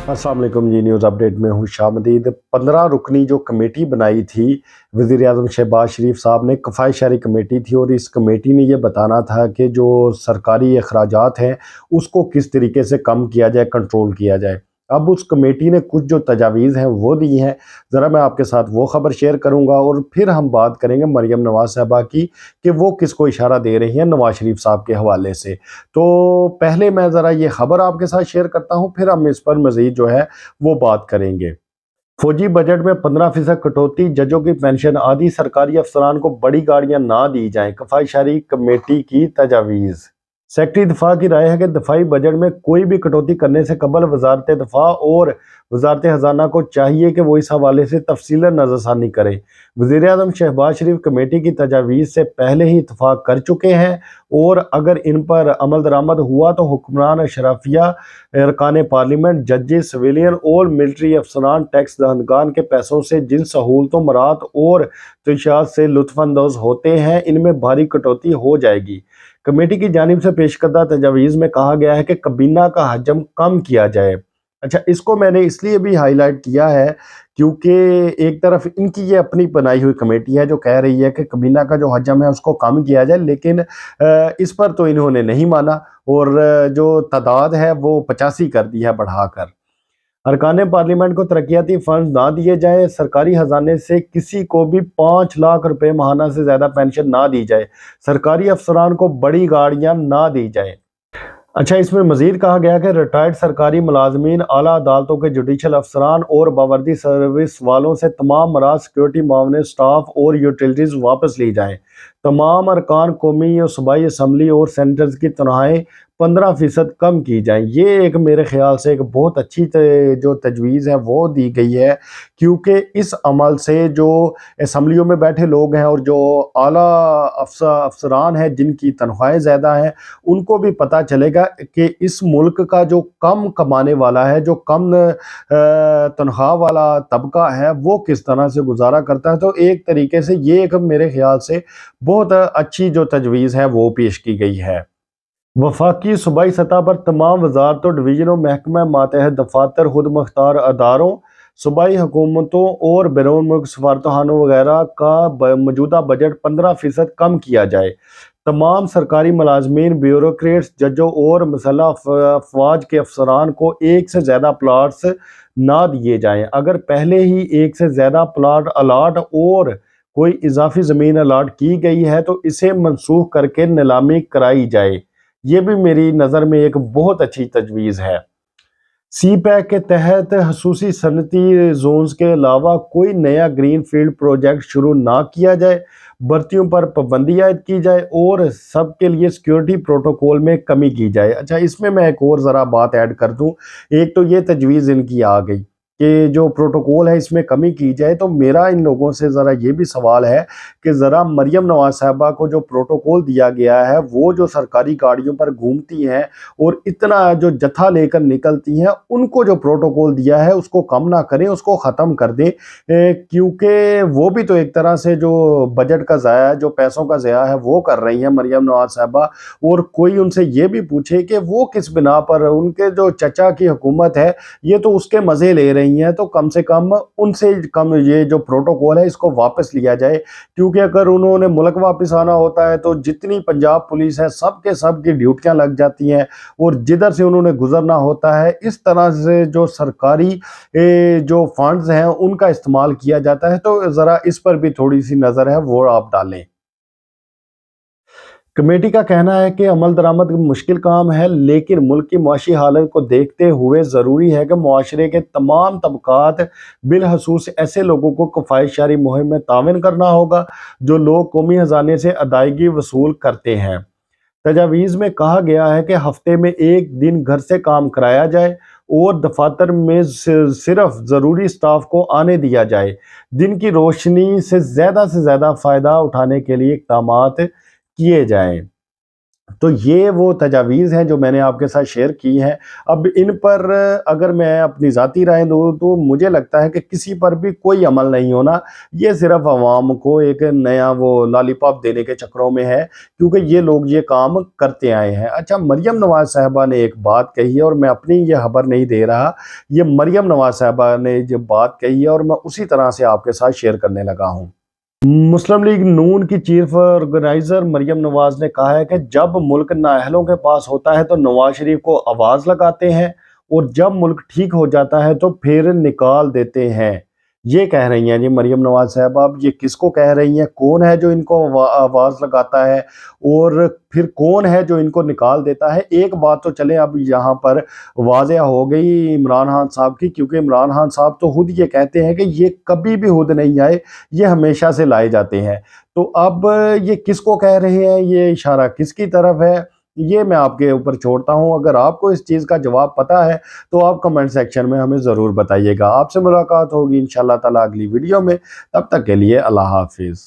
अस्सलाम वालेकुम जी। News update में हूँ शामदीद। 15 रुकनी जो कमेटी बनाई थी वज़ीर-ए-आज़म शहबाज शरीफ साहब ने, कफ़ायत-शारी कमेटी थी और इस कमेटी ने ये बताना था कि जो सरकारी अखराजात हैं उसको किस तरीके से कम किया जाए, कंट्रोल किया जाए। अब उस कमेटी ने कुछ जो तजावीज़ हैं वो दी हैं, ज़रा मैं आपके साथ वो ख़बर शेयर करूँगा और फिर हम बात करेंगे मरियम नवाज़ साहिबा की कि वो किसको इशारा दे रही हैं नवाज़ शरीफ साहब के हवाले से। तो पहले मैं ज़रा ये ख़बर आपके साथ शेयर करता हूँ, फिर हम इस पर मज़ीद जो है वो बात करेंगे। फौजी बजट में 15% कटौती, जजों की पेंशन, आदि सरकारी अफसरान को बड़ी गाड़ियां ना दी जाएं, कफ़ायत-शारी कमेटी की तजावीज़। सेक्रेटरी दिफा की राय है कि दफाई बजट में कोई भी कटौती करने से कबल वजारत दिफा और वजारत खजाना को चाहिए कि वो इस हवाले से तफसीलन नज़रसानी करें। वज़ीर-ए-आज़म शहबाज शरीफ कमेटी की तजावीज़ से पहले ही इतफाक़ कर चुके हैं और अगर इन पर अमल दरामद हुआ तो हुक्मरान अशराफिया, अरकान पार्लियामेंट, जजेस, सिविलियन और मिलिट्री अफसरान टैक्स दहंदगान के पैसों से जिन सहूलतों, मराहत और तोशात से लुत्फ़अंदोज़ होते हैं, इनमें भारी कटौती हो जाएगी। कमेटी की जानिब से पेश करदा तजावीज़ में कहा गया है कि कबीना का हजम कम किया जाए। अच्छा, इसको मैंने इसलिए भी हाईलाइट किया है क्योंकि एक तरफ इनकी ये अपनी बनाई हुई कमेटी है जो कह रही है कि कबीना का जो हजम है उसको कम किया जाए, लेकिन इस पर तो इन्होंने नहीं माना और जो तादाद है वो 85 कर दी है बढ़ाकर। अरकान पार्लियामेंट को तरक्याती फंड ना दिए जाए, सरकारी खजाने से किसी को भी 5 लाख रुपए माहाना से ज़्यादा पेंशन ना दी जाए, सरकारी अफसरान को बड़ी गाड़ियां ना दी जाए। अच्छा, इसमें मजीद कहा गया कि रिटायर्ड सरकारी मुलाजमीन, आला अदालतों के जुडिशल अफसरान और बावर्दी सर्विस वालों से तमाम मराज, सिक्योरिटी मामले, स्टाफ और यूटिलिटीज़ वापस ली जाएँ। तमाम अरकान कौमी और सूबाई असम्बली और सेनेटर्स की तनख्वाहें 15% कम की जाएँ। ये एक मेरे ख़्याल से एक बहुत अच्छी जो तजवीज़ है वो दी गई है, क्योंकि इस अमल से जो असम्बलियों में बैठे लोग हैं और जो आला अफसरान हैं जिनकी तनख्वाहें ज़्यादा हैं, उनको भी पता चलेगा कि इस मुल्क का जो कम कमाने वाला है, जो कम तनख्वाह वाला तबका है, वो किस तरह से गुजारा करता है। तो एक तरीके से ये एक मेरे ख्याल से बहुत अच्छी जो तजवीज़ है वो पेश की गई है। वफाकी सूबाई सतह पर तमाम वजारतों, डिवीजनों, महकमा, मातहत दफातर, खुद मुख्तार अदारों, सूबाई हुकूमतों और बैरून मुल्क सफारतखानों वगैरह का मौजूदा बजट 15% कम किया जाए। तमाम सरकारी मुलाजमीन, ब्यूरोक्रेट्स, जजों और मसल्ह अफवाज के अफसरान को एक से ज़्यादा प्लाट्स ना दिए जाएँ। अगर पहले ही एक से ज़्यादा प्लाट अलाट और कोई इजाफी ज़मीन अलाट की गई है तो इसे मनसूख करके नीलामी कराई जाए। ये भी मेरी नज़र में एक बहुत अच्छी तजवीज़ है। सी पैक के तहत खसूसी सनती जोन्स के अलावा कोई नया ग्रीन फील्ड प्रोजेक्ट शुरू ना किया जाए, भर्तियों पर पाबंदी आयद की जाए और सबके लिए सिक्योरिटी प्रोटोकॉल में कमी की जाए। अच्छा, इसमें मैं एक और ज़रा बात ऐड कर दूं। एक तो ये तजवीज़ इनकी आ गई कि जो प्रोटोकॉल है इसमें कमी की जाए, तो मेरा इन लोगों से ज़रा ये भी सवाल है कि ज़रा मरियम नवाज साहिबा को जो प्रोटोकॉल दिया गया है, वो जो सरकारी गाड़ियों पर घूमती हैं और इतना जो जत्था लेकर निकलती हैं, उनको जो प्रोटोकॉल दिया है उसको कम ना करें, उसको ख़त्म कर दें, क्योंकि वो भी तो एक तरह से जो बजट का ज़ाया है, जो पैसों का ज़ाया है वो कर रही हैं मरियम नवाज साहिबा। और कोई उनसे ये भी पूछे कि वो किस बिना पर, उनके जो चचा की हुकूमत है ये तो उसके मज़े ले रही हैं, तो कम से कम उनसे कम ये जो प्रोटोकॉल है इसको वापस लिया जाए। क्योंकि अगर उन्होंने मुल्क वापस आना होता है तो जितनी पंजाब पुलिस है सब के सब की ड्यूटियां लग जाती हैं और जिधर से उन्होंने गुजरना होता है, इस तरह से जो सरकारी जो फंड्स हैं उनका इस्तेमाल किया जाता है। तो ज़रा इस पर भी थोड़ी सी नज़र है वो आप डालें। कमेटी का कहना है कि अमल दरामद मुश्किल काम है, लेकिन मुल्क की मुआशी हालत को देखते हुए ज़रूरी है कि मुआशरे के तमाम तबकात, बिलखसूस ऐसे लोगों को कफ़ायत-शारी मुहिम में तावन करना होगा जो लोग कौमी खजाने से अदायगी वसूल करते हैं। तजावीज़ में कहा गया है कि हफ्ते में एक दिन घर से काम कराया जाए और दफातर में सिर्फ ज़रूरी स्टाफ को आने दिया जाए। दिन की रोशनी से ज़्यादा फ़ायदा उठाने के लिए इक़दामात किए जाएँ। तो ये वो तजावीज़ हैं जो मैंने आपके साथ शेयर की हैं। अब इन पर अगर मैं अपनी ज़ाती राय दूँ तो मुझे लगता है कि किसी पर भी कोई अमल नहीं होना, ये सिर्फ़ अवाम को एक नया वो लॉलीपॉप देने के चक्करों में है, क्योंकि ये लोग ये काम करते आए हैं। अच्छा, मरियम नवाज़ साहिबा ने एक बात कही है और मैं अपनी ये खबर नहीं दे रहा, ये मरियम नवाज़ साहिबा ने जो बात कही है और मैं उसी तरह से आपके साथ शेयर करने लगा हूँ। मुस्लिम लीग नून की चीफ ऑर्गेनाइजर मरियम नवाज ने कहा है कि जब मुल्क नाअहलों के पास होता है तो नवाज शरीफ को आवाज़ लगाते हैं और जब मुल्क ठीक हो जाता है तो फिर निकाल देते हैं। ये कह रही हैं जी मरियम नवाज साहब। अब ये किसको कह रही हैं, कौन है जो इनको आवाज़ लगाता है और फिर कौन है जो इनको निकाल देता है? एक बात तो चले अब यहाँ पर वाज़ेह हो गई इमरान खान साहब की, क्योंकि इमरान खान साहब तो खुद ये कहते हैं कि ये कभी भी खुद नहीं आए, ये हमेशा से लाए जाते हैं। तो अब ये किसको कह रहे हैं, ये इशारा किसकी तरफ है, ये मैं आपके ऊपर छोड़ता हूँ। अगर आपको इस चीज़ का जवाब पता है तो आप कमेंट सेक्शन में हमें ज़रूर बताइएगा। आपसे मुलाकात होगी इंशाअल्लाह ताला अगली वीडियो में। तब तक के लिए अल्लाह हाफ़िज़।